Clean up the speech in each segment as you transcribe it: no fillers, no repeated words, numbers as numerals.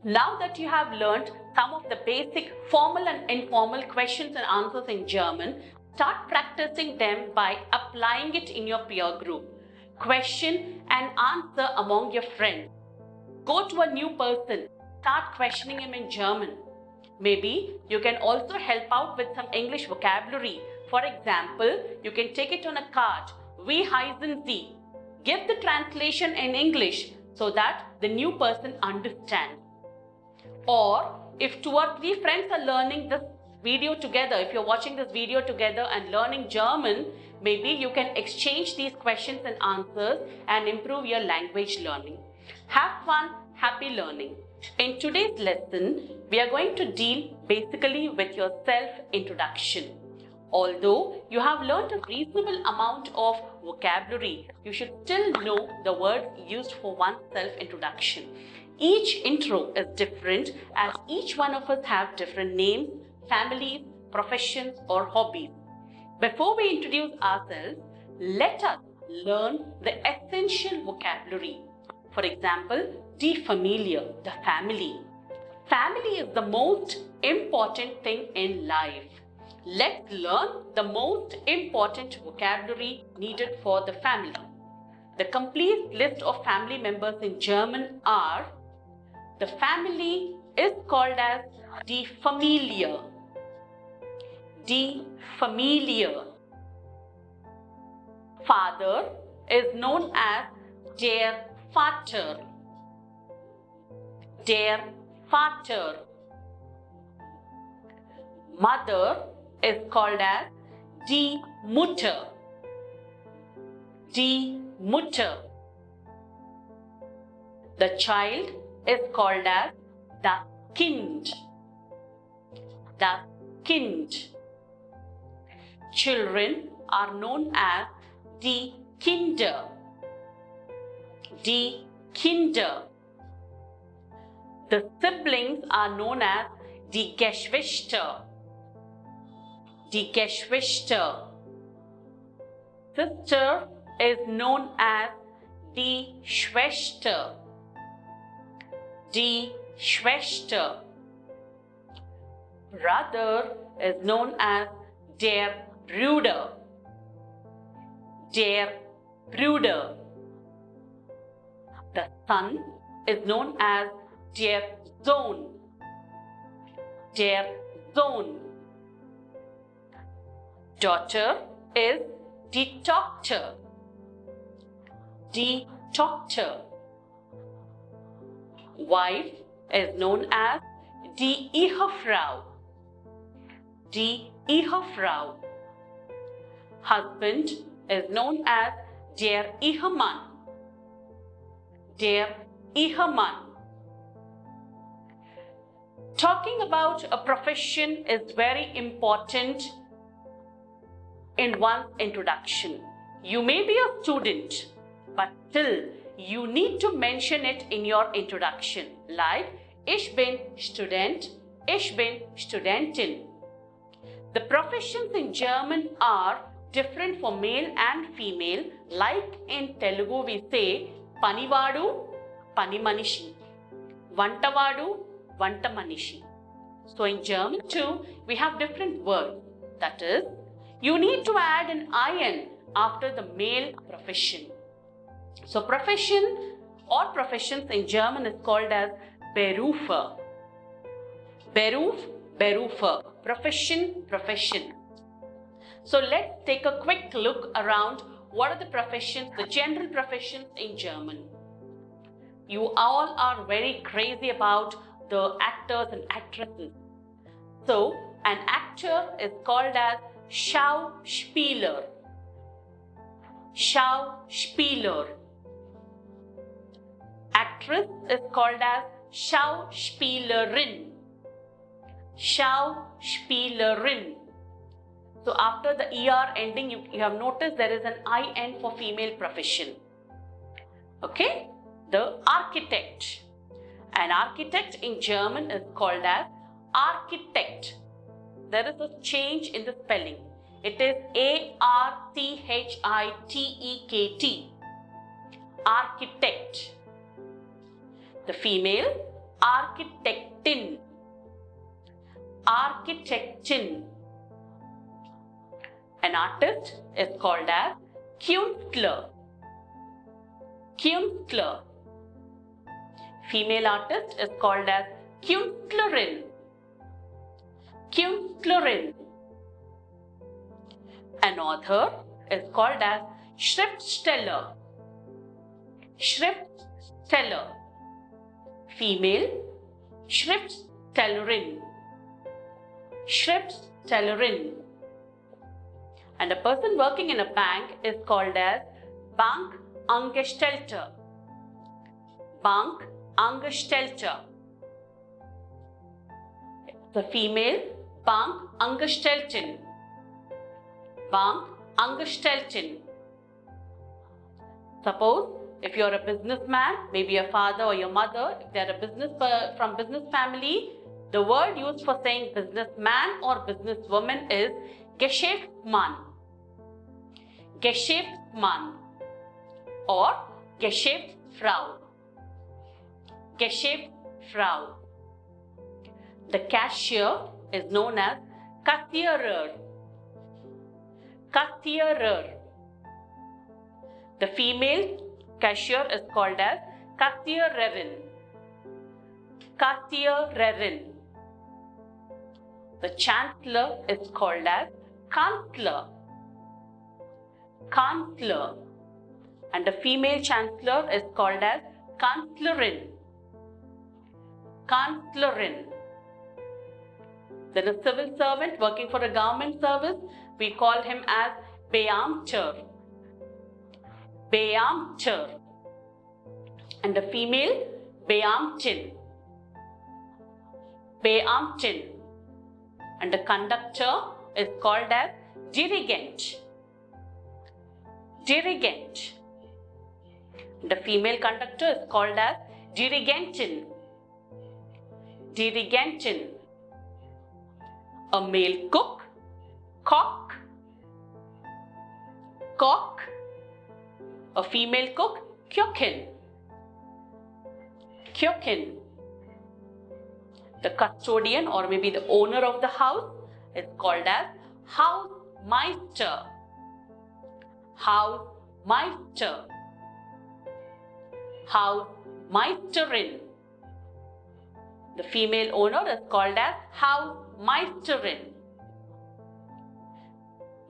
Now that you have learned some of the basic formal and informal questions and answers in German, start practicing them by applying it in your peer group. Question and answer among your friends. Go to a new person, start questioning him in German. Maybe you can also help out with some English vocabulary. For example, you can take it on a card. Wie heißen Sie? Give the translation in English so that the new person understands. Or if 2 or 3 friends are learning this video together, if you're watching this video together and learning German, maybe you can exchange these questions and answers and improve your language learning. Have fun, happy learning. In today's lesson, we are going to deal basically with your self-introduction. Although you have learned a reasonable amount of vocabulary, you should still know the words used for one's self-introduction. Each intro is different as each one of us have different names, families, professions or hobbies. Before we introduce ourselves, let us learn the essential vocabulary. For example, die Familie, the family. Family is the most important thing in life. Let's learn the most important vocabulary needed for the family. The complete list of family members in German are: the family is called as die Familie. Die Familie. Father is known as der Vater. Der Vater. Mother is called as die Mutter. Die Mutter. The child is called as das Kind. Das Kind. Children are known as die Kinder. Die Kinder. The siblings are known as die Geschwister. Die Geschwister. Sister is known as die Schwester. Die Schwester. Brother is known as der Bruder. Der Bruder. The son is known as der Sohn. Der Sohn. Daughter is die Tochter. Die Tochter. Wife is known as die Ehefrau. Die Ehefrau. Husband is known as der Ehemann. Der Ehemann. Talking about a profession is very important in one's introduction. You may be a student, but still you need to mention it in your introduction, like Ich bin Student, Ich bin Studentin. The professions in German are different for male and female. Like in Telugu we say Panivadu, Panimanishi, Vantavadu, Vantamanishi. So in German too, we have different words. That is, you need to add an IN after the male profession. So profession or professions in German is called as Berufe. Beruf, Berufe. Profession, profession. So let's take a quick look around what are the professions, the general professions in German. You all are very crazy about the actors and actresses. So an actor is called as Schauspieler. Schauspieler. Actress is called as Schauspielerin. Schauspielerin. So after the ER ending, you have noticed there is an IN for female profession. Okay? The architect. An architect in German is called as Architekt. There is a change in the spelling. It is Architekt. Architect. The female architectin, architectin. An artist is called as Künstler, Künstler. Female artist is called as Künstlerin, Künstlerin. An author is called as Schriftsteller, Schriftsteller. Female, Schriftstellerin, Schriftstellerin. And a person working in a bank is called as Bankangestellter, Bankangestellter. The female, Bankangestellten, Bankangestellten. Suppose if you are a businessman, maybe your father or your mother, if they are from business family, the word used for saying businessman or businesswoman is Geschäftsmann, Geschäftsmann or Geschäftsfrau, Geschäftsfrau. The cashier is known as Kassierer, Kassierer. The female cashier is called as Kassiererin, Kassiererin. The chancellor is called as Kanzler, Kanzler. And the female chancellor is called as Kanzlerin, Kanzlerin. Then a civil servant working for a government service, we call him as Beamter, Beamter. And the female, Beamtin, Beamtin. And the conductor is called as Dirigent, Dirigent. The female conductor is called as Dirigentin, Dirigentin. A male cook, Koch, Koch. A female cook, Köchin, Köchin. The custodian or maybe the owner of the house is called as Hausmeister, Hausmeister, Hausmeisterin. The female owner is called as Hausmeisterin.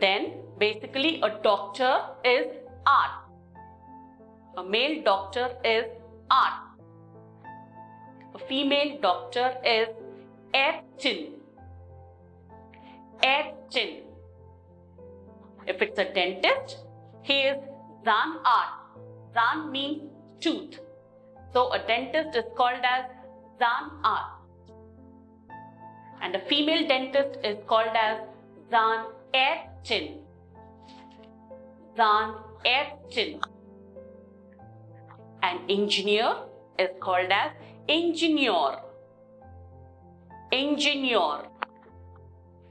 Then basically a doctor is Arzt. A male doctor is Arzt. A female doctor is Ärztin, Ärztin. If it's a dentist, he is Zahnarzt. Zahn means tooth. So a dentist is called as Zahnarzt. And a female dentist is called as Zahnärztin, Zahnärztin. An engineer is called as Ingenieur, Ingenieur.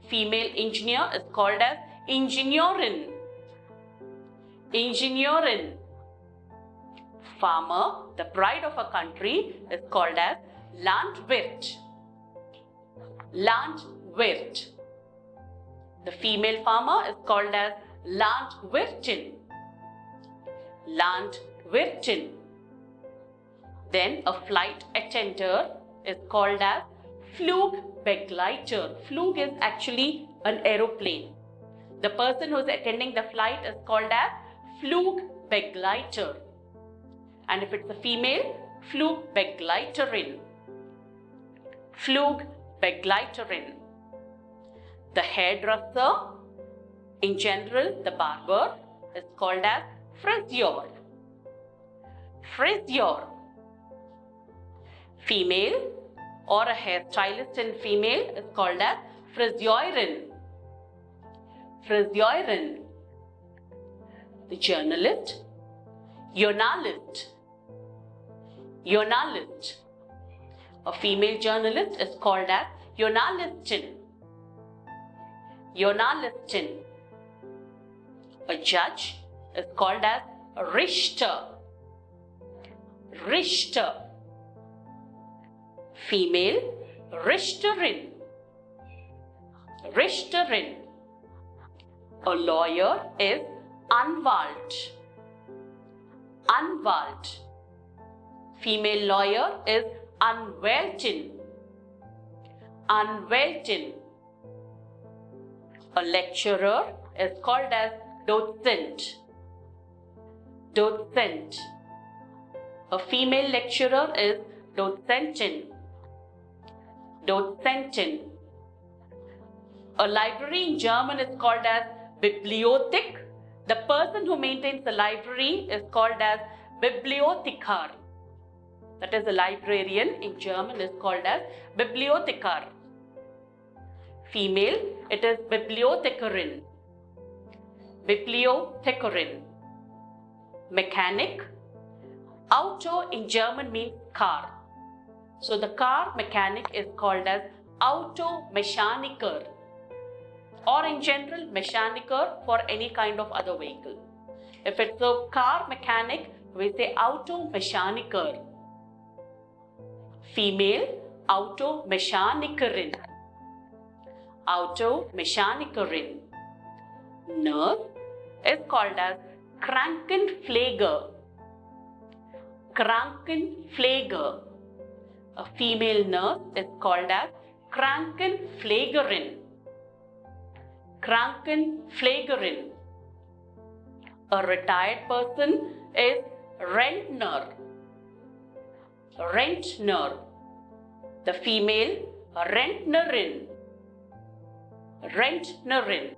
Female engineer is called as Ingenieurin, Ingenieurin. Farmer, the pride of a country, is called as Landwirt, Landwirt. The female farmer is called as Landwirtin, Landwirtin. Then a flight attendant is called as Flugbegleiter. Flug is actually an aeroplane. The person who is attending the flight is called as Flugbegleiter. And if it's a female, Flugbegleiterin, Flugbegleiterin. The hairdresser, in general the barber, is called as Friseur, Friseur. Female or a hairstylist in female is called as Friseurin, Friseurin. The journalist, Journalist, Journalist. A female journalist is called as Journalistin, Journalistin. A judge is called as Richter, Richter, Female, Richterin. Richterin. A lawyer is Anwalt. Anwalt. Female lawyer is Anwältin. Anwältin. A lecturer is called as Dozent. Dozent. A female lecturer is Dozentin. Dozentin. A library in German is called as Bibliothek. The person who maintains the library is called as Bibliothekar. That is, the librarian in German is called as Bibliothekar. Female, it is Bibliothekarin. Bibliothekarin. Mechanic. Auto in German means car. So the car mechanic is called as Automechaniker, or in general Mechaniker for any kind of other vehicle. If it's a car mechanic, we say Automechaniker. Female, Automechanikerin. Automechanikerin. Nurse is called as Krankenpfleger. Krankenpfleger. A female nurse is called as Krankenpflegerin. Krankenpflegerin. A retired person is Rentner. Rentner. The female, Rentnerin. Rentnerin.